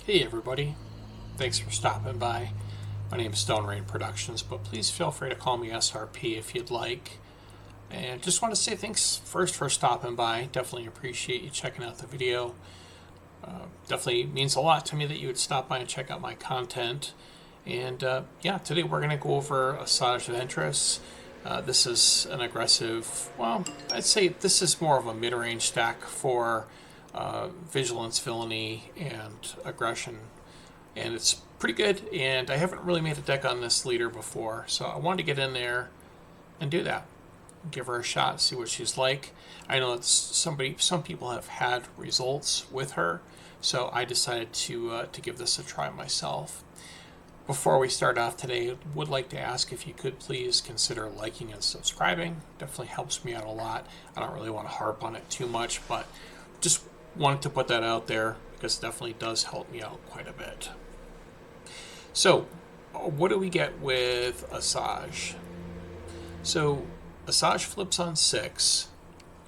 Hey everybody, thanks for stopping by. My name is Stone Rain Productions, but please feel free to call me SRP if you'd like. And just want to say thanks first for stopping by. Definitely appreciate you checking out the video. Definitely means a lot to me that you would stop by and check out my content. And yeah, today we're going to go over Asajj Ventress. This is an aggressive, well, I'd say this is more of a mid-range deck for vigilance, villainy, and aggression. And it's pretty good, and I haven't really made a deck on this leader before, so I wanted to get in there and do that. Give her a shot, see what she's like. I know that some people have had results with her, so I decided to give this a try myself. Before we start off today, I would like to ask if you could please consider liking and subscribing. Definitely helps me out a lot. I don't really want to harp on it too much, but just wanted to put that out there because it definitely does help me out quite a bit. So, what do we get with Asajj? So, Asajj flips on 6,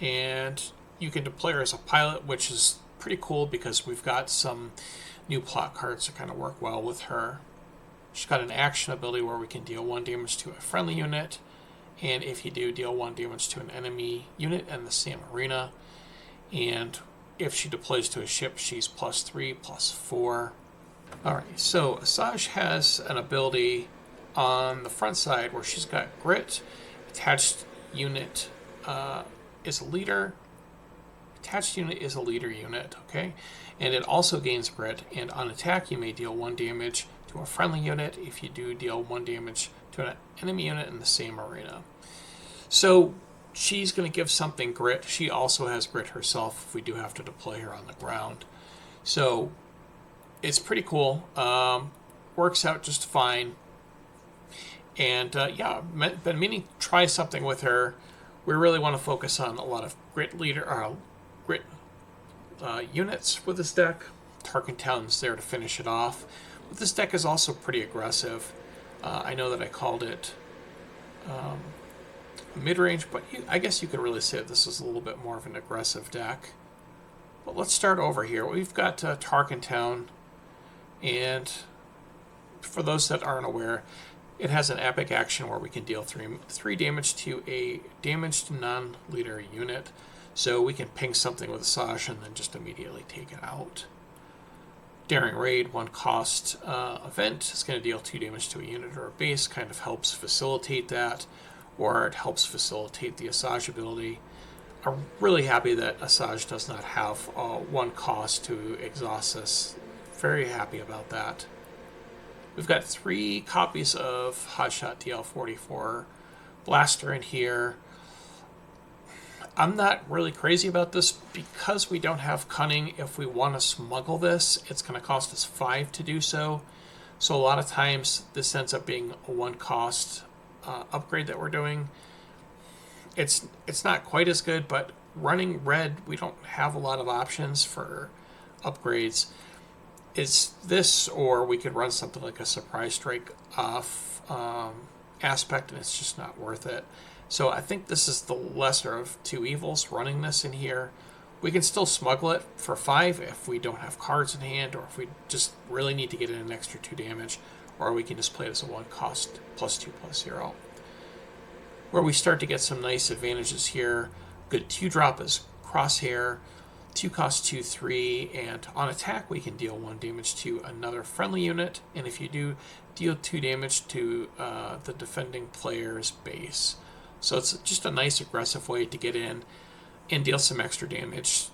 and you can deploy her as a pilot, which is pretty cool because we've got some new plot cards that kind of work well with her. She's got an action ability where we can deal 1 damage to a friendly unit, and if you do, deal 1 damage to an enemy unit in the same arena. And if she deploys to a ship, she's +3/+4. Alright, so Asajj has an ability on the front side where she's got grit. Attached unit is a leader. Attached unit is a leader unit, okay? And it also gains grit, and on attack you may deal 1 damage to a friendly unit. If you do, deal 1 damage to an enemy unit in the same arena. So she's going to give something grit. She also has grit herself if we do have to deploy her on the ground. So it's pretty cool. Works out just fine. And yeah, been meaning to try something with her. We really want to focus on a lot of grit units with this deck. Tarkintown's there to finish it off. But this deck is also pretty aggressive. I know that I called it mid-range, but I guess you could really say that this is a little bit more of an aggressive deck. But let's start over here. We've got Tarkintown, and for those that aren't aware, it has an epic action where we can deal 3 damage to a damaged non-leader unit. So we can ping something with Asajj and then just immediately take it out. Daring Raid, 1 cost event. It's going to deal 2 damage to a unit or a base. Kind of helps facilitate that, or it helps facilitate the Asajj ability. I'm really happy that Asajj does not have 1 cost to exhaust this. Very happy about that. We've got 3 copies of Hotshot DL44 Blaster in here. I'm not really crazy about this because we don't have Cunning. If we want to smuggle this, it's going to cost us 5 to do so. So a lot of times this ends up being a 1 cost upgrade that we're doing. It's not quite as good, but running red, we don't have a lot of options for upgrades. It's this, or we could run something like a Surprise Strike off aspect, and it's just not worth it. So I think this is the lesser of 2 evils, running this in here. We can still smuggle it for 5 if we don't have cards in hand, or if we just really need to get in an extra 2 damage, or we can just play it as a 1 cost +2/+0. Where we start to get some nice advantages here. Good 2-drop is Crosshair, 2 cost 2/3, and on attack we can deal 1 damage to another friendly unit, and if you do, deal 2 damage to the defending player's base. So it's just a nice aggressive way to get in and deal some extra damage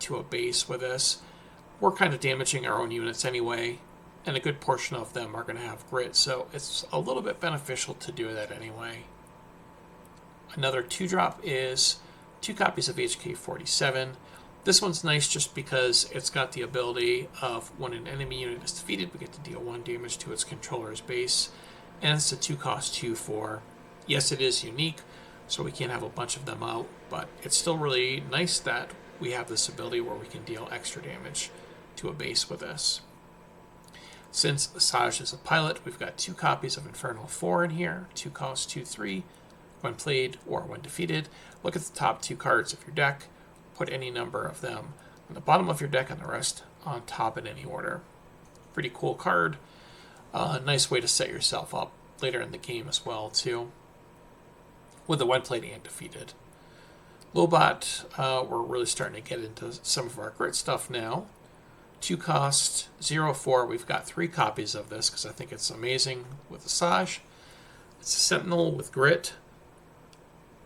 to a base with this. We're kind of damaging our own units anyway, and a good portion of them are going to have grit, so it's a little bit beneficial to do that anyway. Another 2-drop is 2 copies of HK47. This one's nice just because it's got the ability of when an enemy unit is defeated, we get to deal 1 damage to its controller's base, and it's a 2 cost 2/4. Yes, it is unique, so we can't have a bunch of them out, but it's still really nice that we have this ability where we can deal extra damage to a base with this. Since Asajj is a pilot, we've got 2 copies of Infernal 4 in here, 2 cost 2/3. When played or when defeated, look at the top 2 cards of your deck, put any number of them on the bottom of your deck and the rest on top in any order. Pretty cool card. Nice way to set yourself up later in the game as well, too, with the when played and defeated. Lobot, we're really starting to get into some of our grit stuff now. 2 cost, 0/4. We've got 3 copies of this because I think it's amazing with Asajj. It's a Sentinel with grit.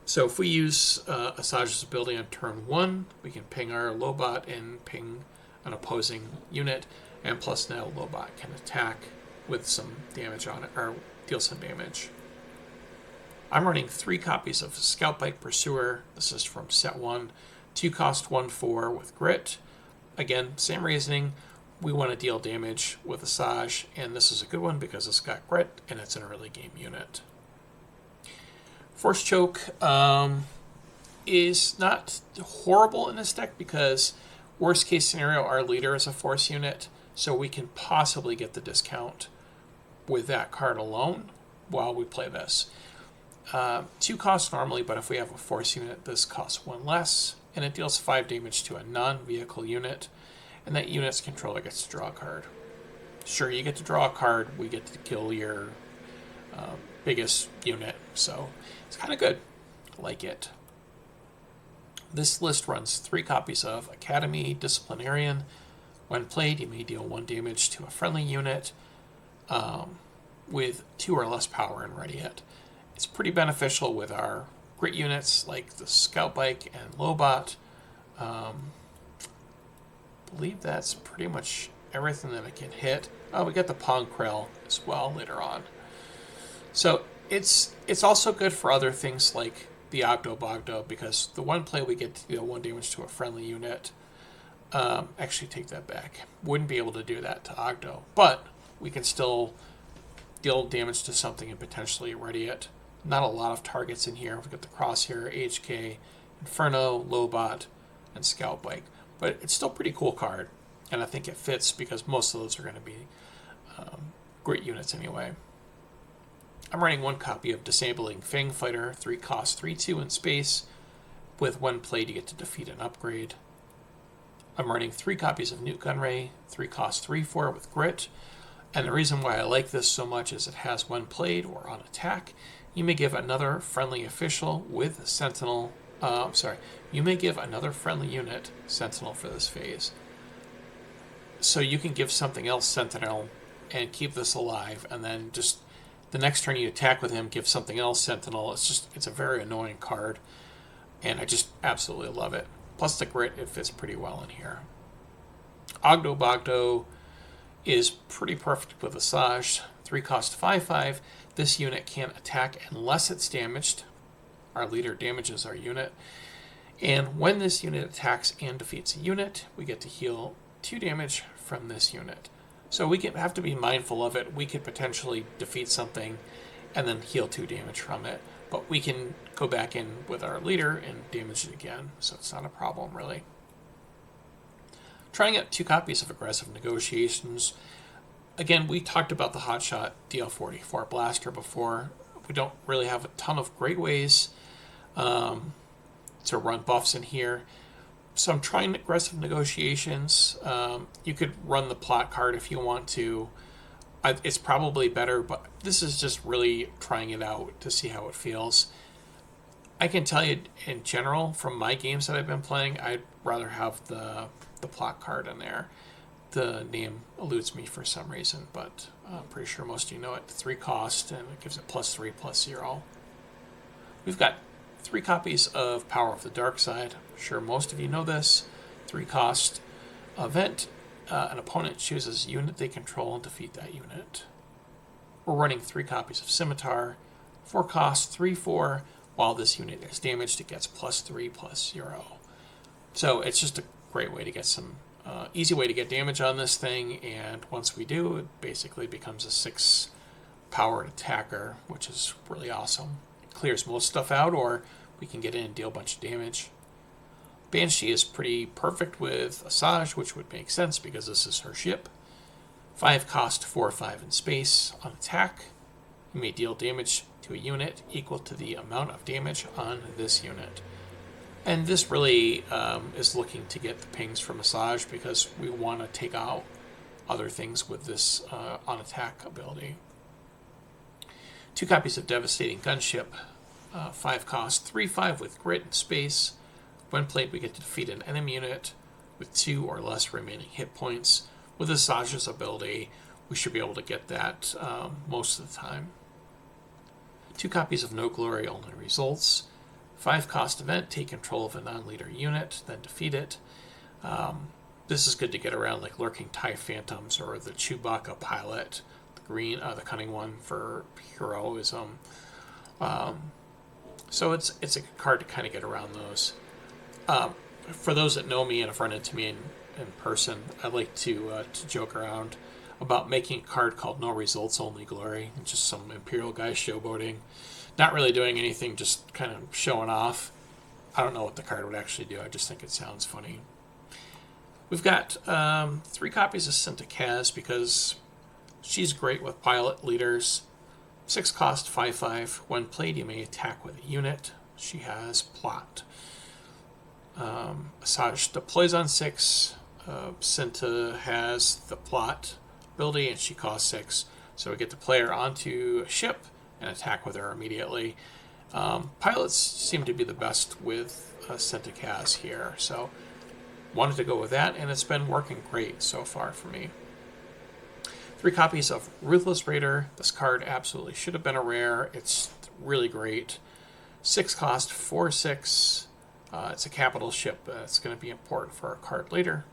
So if we use Asajj's ability on turn 1, we can ping our Lobot and ping an opposing unit. And plus now Lobot can attack with some damage on it, or deal some damage. I'm running 3 copies of Scout Bike Pursuer. This is from set 1. 2 cost, 1/4 with grit. Again, same reasoning. We want to deal damage with Asajj, and this is a good one because it's got grit and it's an early game unit. Force Choke is not horrible in this deck because worst case scenario, our leader is a force unit, so we can possibly get the discount with that card alone while we play this. 2 costs normally, but if we have a force unit, this costs 1 less, and it deals 5 damage to a non-vehicle unit, and that unit's controller gets to draw a card. Sure, you get to draw a card, we get to kill your biggest unit, so it's kind of good. I like it. This list runs 3 copies of Academy Disciplinarian. When played, you may deal 1 damage to a friendly unit with 2 or less power and ready hit. It's pretty beneficial with our grit units like the Scout Bike and Lobot. Believe that's pretty much everything that it can hit. Oh, we got the Pong Krell as well later on. So it's also good for other things like the Ogdo Bogdo, because the one play we get to deal 1 damage to a friendly unit. Actually, take that back. Wouldn't be able to do that to Ogdo, but we can still deal damage to something and potentially ready it. Not a lot of targets in here. We've got the Crosshair, HK, Inferno, Lobot, and Scout Bike. But it's still a pretty cool card, and I think it fits because most of those are going to be grit units anyway. I'm running 1 copy of Disabling Fang Fighter, 3 cost, 3/2 in space. With when played, you get to defeat an upgrade. I'm running 3 copies of Newt Gunray, 3 cost, 3/4 with grit. And the reason why I like this so much is it has when played or on attack, you may give another friendly official with Sentinel. You may give another friendly unit Sentinel for this phase. So you can give something else Sentinel and keep this alive, and then just the next turn you attack with him, give something else Sentinel. It's a very annoying card, and I just absolutely love it. Plus the grit, it fits pretty well in here. Ogdo Bogdo is pretty perfect with Asajj. 3 cost, 5/5. This unit can't attack unless it's damaged. Our leader damages our unit. And when this unit attacks and defeats a unit, we get to heal 2 damage from this unit. So we have to be mindful of it. We could potentially defeat something and then heal 2 damage from it. But we can go back in with our leader and damage it again. So it's not a problem, really. Trying out 2 copies of Aggressive Negotiations. Again, we talked about the Hotshot DL44 blaster before. We don't really have a ton of great ways to run buffs in here. So I'm trying Aggressive Negotiations. You could run the plot card if you want to. It's probably better, but this is just really trying it out to see how it feels. I can tell you in general, from my games that I've been playing, I'd rather have the plot card in there. The name eludes me for some reason, but I'm pretty sure most of you know it. 3 cost, and it gives it +3, +0. We've got 3 copies of Power of the Dark Side. I'm sure most of you know this. 3 cost event. An opponent chooses a unit they control and defeat that unit. We're running 3 copies of Scimitar. 4 cost, 3/4. While this unit is damaged, it gets +3, +0. So it's just a great way to get some easy way to get damage on this thing, and once we do, it basically becomes a 6 powered attacker, which is really awesome. It clears most stuff out, or we can get in and deal a bunch of damage. Banshee is pretty perfect with Asajj, which would make sense because this is her ship. 5 cost, 4/5 in space. On attack, you may deal damage to a unit equal to the amount of damage on this unit. And this really is looking to get the pings from Asajj because we want to take out other things with this on attack ability. 2 copies of Devastating Gunship, 5 cost, 3/5 with grit and space. When played, we get to defeat an enemy unit with 2 or less remaining hit points. With Asajj's ability, we should be able to get that most of the time. 2 copies of No Glory Only Results. 5 cost event, take control of a non-leader unit, then defeat it. This is good to get around like lurking TIE Phantoms or the Chewbacca pilot, the cunning one for heroism. So it's a card to kind of get around those. For those that know me and have run into me in person, I like to joke around about making a card called No Results Only Glory, just some Imperial guy showboating, not really doing anything, just kind of showing off. I don't know what the card would actually do. I just think it sounds funny. We've got 3 copies of Cinta Kaz because she's great with pilot leaders. 6 cost, 5/5. When played, you may attack with a unit. She has plot. Asajj deploys on 6. Cinta has the plot ability and she costs 6. So we get to play her onto a ship and attack with her immediately. Pilots seem to be the best with Cinta Kaz here. So wanted to go with that, and it's been working great so far for me. 3 copies of Ruthless Raider. This card absolutely should have been a rare. It's really great. 6 cost, 4/6. It's a capital ship. It's going to be important for our card later.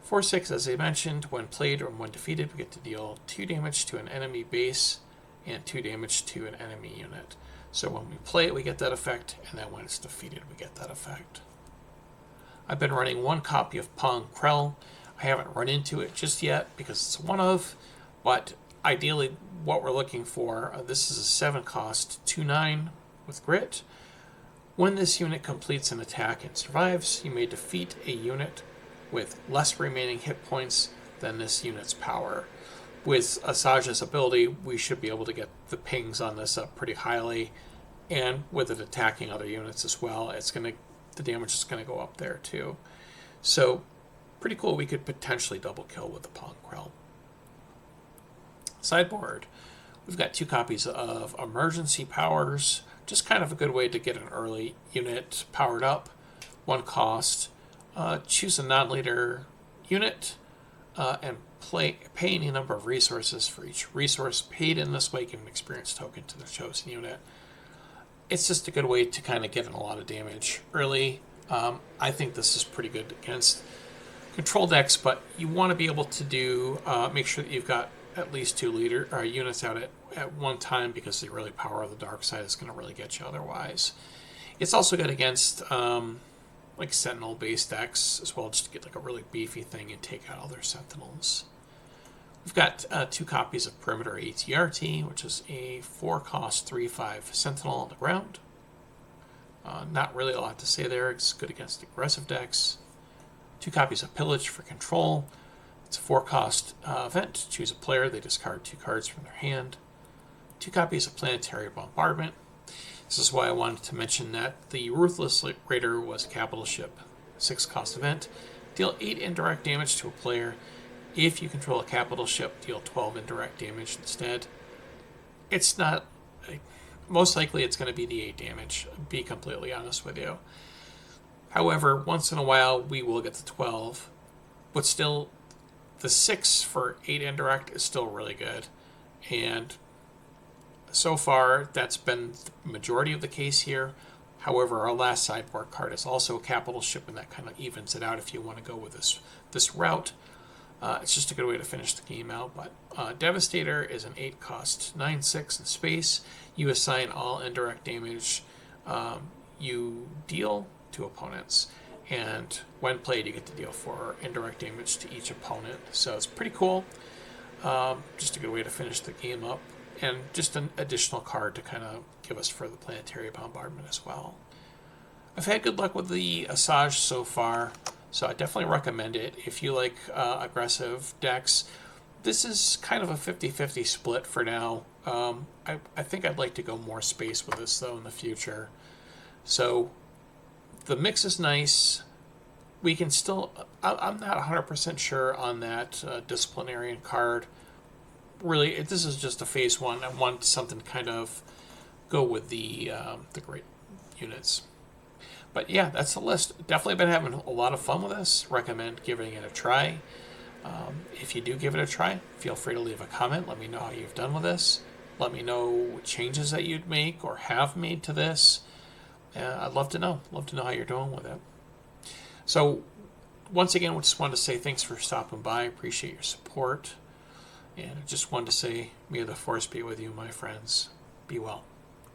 4/6, as I mentioned, when played or when defeated, we get to deal 2 damage to an enemy base and 2 damage to an enemy unit. So when we play it, we get that effect, and then when it's defeated, we get that effect. I've been running 1 copy of Pong Krell. I haven't run into it just yet because it's one of, but ideally what we're looking for, this is a 7 cost, 2/9 with grit. When this unit completes an attack and survives, you may defeat a unit with less remaining hit points than this unit's power. With Asajj's ability, we should be able to get the pings on this up pretty highly, and with it attacking other units as well, the damage is going to go up there too. So pretty cool. We could potentially double kill with the Pong Krell. Sideboard. We've got 2 copies of Emergency Powers. Just kind of a good way to get an early unit powered up. 1 cost. Choose a non-leader unit and pay any number of resources for each resource paid in this way. Give an experience token to the chosen unit. It's just a good way to kind of get in a lot of damage early. I think this is pretty good against control decks, but you want to be able to do make sure that you've got at least 2 units out at one time, because the early power of the dark side is going to really get you otherwise. It's also good against like Sentinel based decks as well, just to get like a really beefy thing and take out other Sentinels. We've got 2 copies of Perimeter ATRT, which is a 4 cost, 3/5 Sentinel on the ground. Not really a lot to say there. It's good against aggressive decks. 2 copies of Pillage for control. It's a 4 cost event. Choose a player. They discard 2 cards from their hand. 2 copies of Planetary Bombardment. This is why I wanted to mention that the Ruthless Raider was a capital ship. 6 cost event. Deal 8 indirect damage to a player. If you control a capital ship, deal 12 indirect damage instead. It's not... Most likely it's going to be the 8 damage, be completely honest with you. However, once in a while we will get the 12. But still, the 6 for 8 indirect is still really good. And so far, that's been the majority of the case here. However, our last sideboard card is also a capital ship, and that kind of evens it out if you want to go with this route. It's just a good way to finish the game out. But Devastator is an 8 cost, 9/6 in space. You assign all indirect damage you deal to opponents. And when played, you get to deal 4 indirect damage to each opponent. So it's pretty cool. Just a good way to finish the game up. And just an additional card to kind of give us for the Planetary Bombardment as well. I've had good luck with the Asajj so far, so I definitely recommend it. If you like aggressive decks, this is kind of a 50-50 split for now. I think I'd like to go more space with this, though, in the future. So the mix is nice. We can still, I'm not 100% sure on that disciplinarian card. Really, this is just a phase one. I want something to kind of go with the great units. But yeah, that's the list. Definitely been having a lot of fun with this. Recommend giving it a try. If you do give it a try, feel free to leave a comment. Let me know how you've done with this. Let me know changes that you'd make or have made to this. I'd love to know. Love to know how you're doing with it. So, once again, I just wanted to say thanks for stopping by. I appreciate your support. And I just wanted to say, may the force be with you, my friends. Be well.